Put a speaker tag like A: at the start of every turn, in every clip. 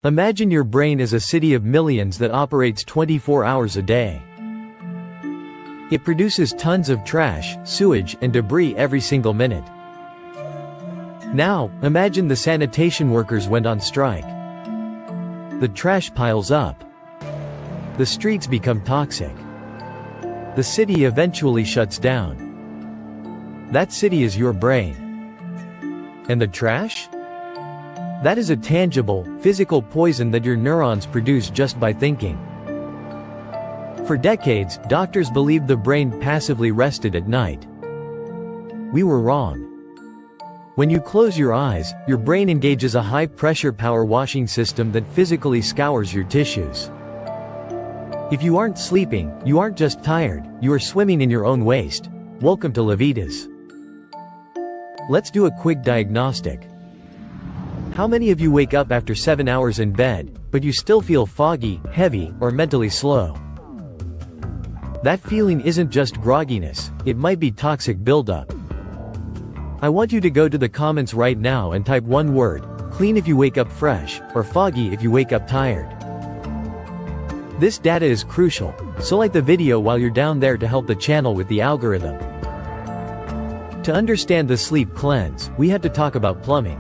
A: Imagine your brain as a city of millions that operates 24 hours a day. It produces tons of trash, sewage, and debris every single minute. Now, imagine the sanitation workers went on strike. The trash piles up. The streets become toxic. The city eventually shuts down. That city is your brain. And the trash? That is a tangible, physical poison that your neurons produce just by thinking. For decades, doctors believed the brain passively rested at night. We were wrong. When you close your eyes, your brain engages a high-pressure power washing system that physically scours your tissues. If you aren't sleeping, you aren't just tired, you are swimming in your own waste. Welcome to Levitas. Let's do a quick diagnostic. How many of you wake up after 7 hours in bed, but you still feel foggy, heavy, or mentally slow? That feeling isn't just grogginess, it might be toxic buildup. I want you to go to the comments right now and type one word, clean if you wake up fresh, or foggy if you wake up tired. This data is crucial, so like the video while you're down there to help the channel with the algorithm. To understand the sleep cleanse, we had to talk about plumbing.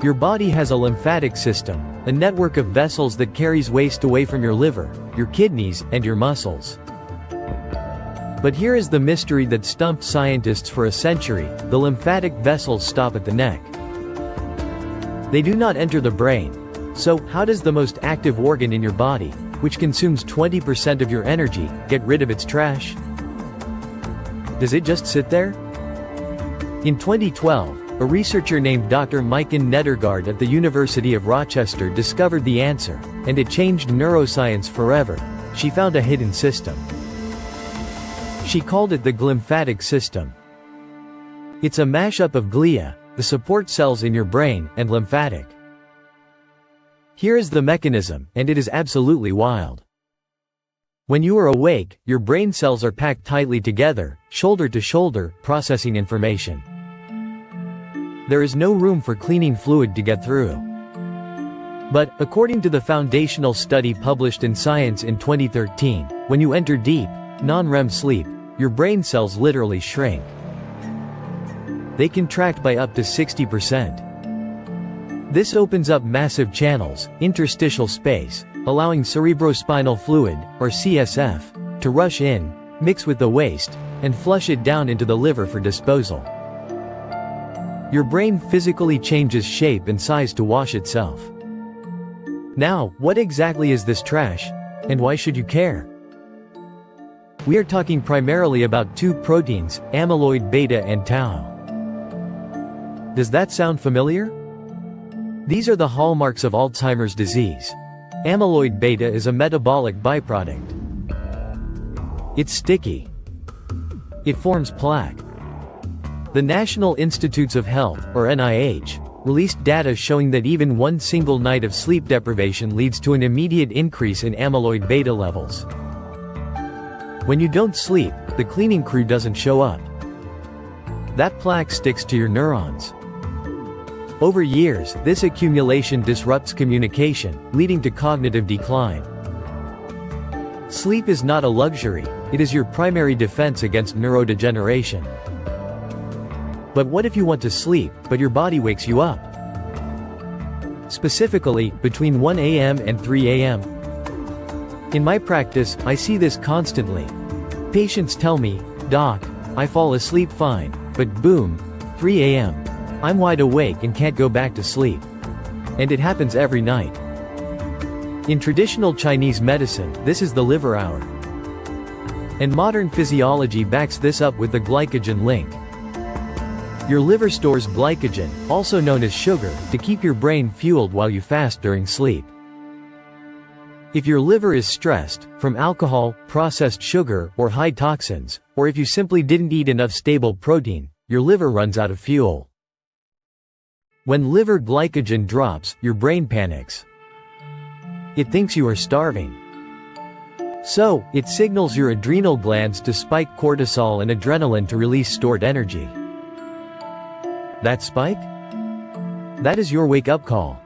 A: Your body has a lymphatic system, a network of vessels that carries waste away from your liver, your kidneys, and your muscles. But here is the mystery that stumped scientists for a century: the lymphatic vessels stop at the neck. They do not enter the brain. So, how does the most active organ in your body, which consumes 20% of your energy, get rid of its trash? Does it just sit there? In 2012, a researcher named Dr. Maiken Nedergaard at the University of Rochester discovered the answer, and it changed neuroscience forever. She found a hidden system. She called it the glymphatic system. It's a mashup of glia, the support cells in your brain, and lymphatic. Here is the mechanism, and it is absolutely wild. When you are awake, your brain cells are packed tightly together, shoulder to shoulder, processing information. There is no room for cleaning fluid to get through. But, according to the foundational study published in Science in 2013, when you enter deep, non-REM sleep, your brain cells literally shrink. They contract by up to 60%. This opens up massive channels, interstitial space, allowing cerebrospinal fluid, or CSF, to rush in, mix with the waste, and flush it down into the liver for disposal. Your brain physically changes shape and size to wash itself. Now, what exactly is this trash? And why should you care? We are talking primarily about two proteins, amyloid beta and tau. Does that sound familiar? These are the hallmarks of Alzheimer's disease. Amyloid beta is a metabolic byproduct. It's sticky. It forms plaque. The National Institutes of Health, or NIH, released data showing that even one single night of sleep deprivation leads to an immediate increase in amyloid beta levels. When you don't sleep, the cleaning crew doesn't show up. That plaque sticks to your neurons. Over years, this accumulation disrupts communication, leading to cognitive decline. Sleep is not a luxury, it is your primary defense against neurodegeneration. But what if you want to sleep, but your body wakes you up? Specifically, between 1 a.m. and 3 a.m. In my practice, I see this constantly. Patients tell me, "Doc, I fall asleep fine, but boom, 3 a.m. I'm wide awake and can't go back to sleep." And it happens every night. In traditional Chinese medicine, this is the liver hour. And modern physiology backs this up with the glycogen link. Your liver stores glycogen, also known as sugar, to keep your brain fueled while you fast during sleep. If your liver is stressed, from alcohol, processed sugar, or high toxins, or if you simply didn't eat enough stable protein, your liver runs out of fuel. When liver glycogen drops, your brain panics. It thinks you are starving. So, it signals your adrenal glands to spike cortisol and adrenaline to release stored energy. That spike? That is your wake-up call.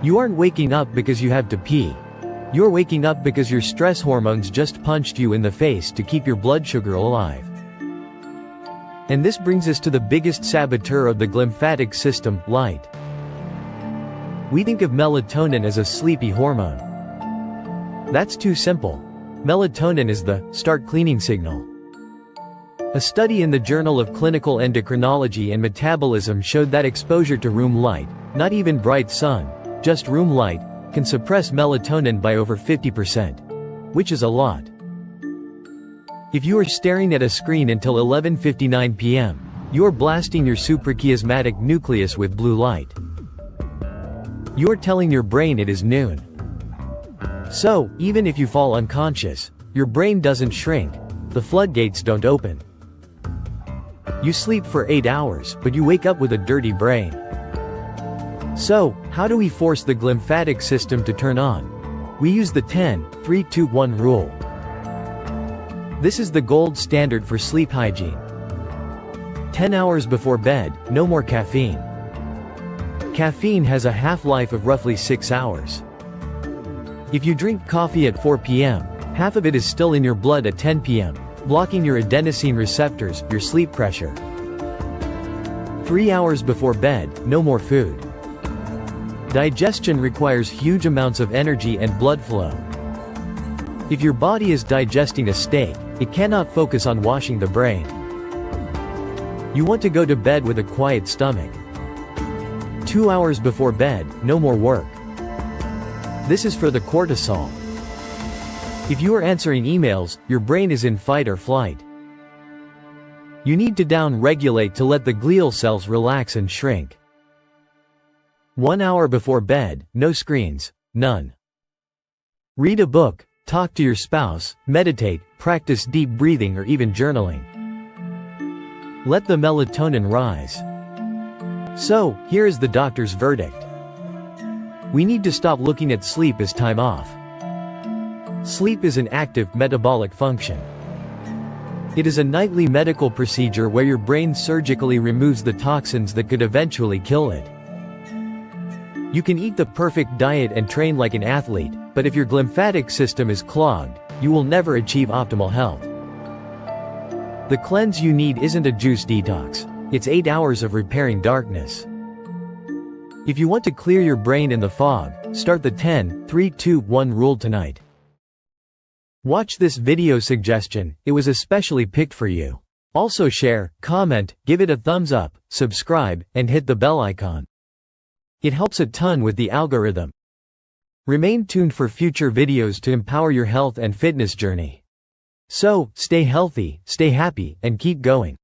A: You aren't waking up because you have to pee. You're waking up because your stress hormones just punched you in the face to keep your blood sugar alive. And this brings us to the biggest saboteur of the glymphatic system, light. We think of melatonin as a sleepy hormone. That's too simple. Melatonin is the start cleaning signal. A study in the Journal of Clinical Endocrinology and Metabolism showed that exposure to room light, not even bright sun, just room light, can suppress melatonin by over 50%. Which is a lot. If you are staring at a screen until 11:59 p.m., you are blasting your suprachiasmatic nucleus with blue light. You are telling your brain it is noon. So, even if you fall unconscious, your brain doesn't shrink, the floodgates don't open. You sleep for 8 hours, but you wake up with a dirty brain. So, how do we force the glymphatic system to turn on? We use the 10-3-2-1 rule. This is the gold standard for sleep hygiene. 10 hours before bed, no more caffeine. Caffeine has a half-life of roughly 6 hours. If you drink coffee at 4 p.m., half of it is still in your blood at 10 p.m., blocking your adenosine receptors, your sleep pressure. 3 hours before bed, no more food. Digestion requires huge amounts of energy and blood flow. If your body is digesting a steak, it cannot focus on washing the brain. You want to go to bed with a quiet stomach. 2 hours before bed, no more work. This is for the cortisol. If you are answering emails, your brain is in fight or flight. You need to down-regulate to let the glial cells relax and shrink. 1 hour before bed, no screens, none. Read a book, talk to your spouse, meditate, practice deep breathing or even journaling. Let the melatonin rise. So, here is the doctor's verdict. We need to stop looking at sleep as time off. Sleep is an active metabolic function. It is a nightly medical procedure where your brain surgically removes the toxins that could eventually kill it. You can eat the perfect diet and train like an athlete, but if your glymphatic system is clogged, you will never achieve optimal health. The cleanse you need isn't a juice detox. It's 8 hours of repairing darkness. If you want to clear your brain in the fog, start the 10-3-2-1 rule tonight. Watch this video suggestion, it was especially picked for you. Also share, comment, give it a thumbs up, subscribe, and hit the bell icon. It helps a ton with the algorithm. Remain tuned for future videos to empower your health and fitness journey. So, stay healthy, stay happy, and keep going.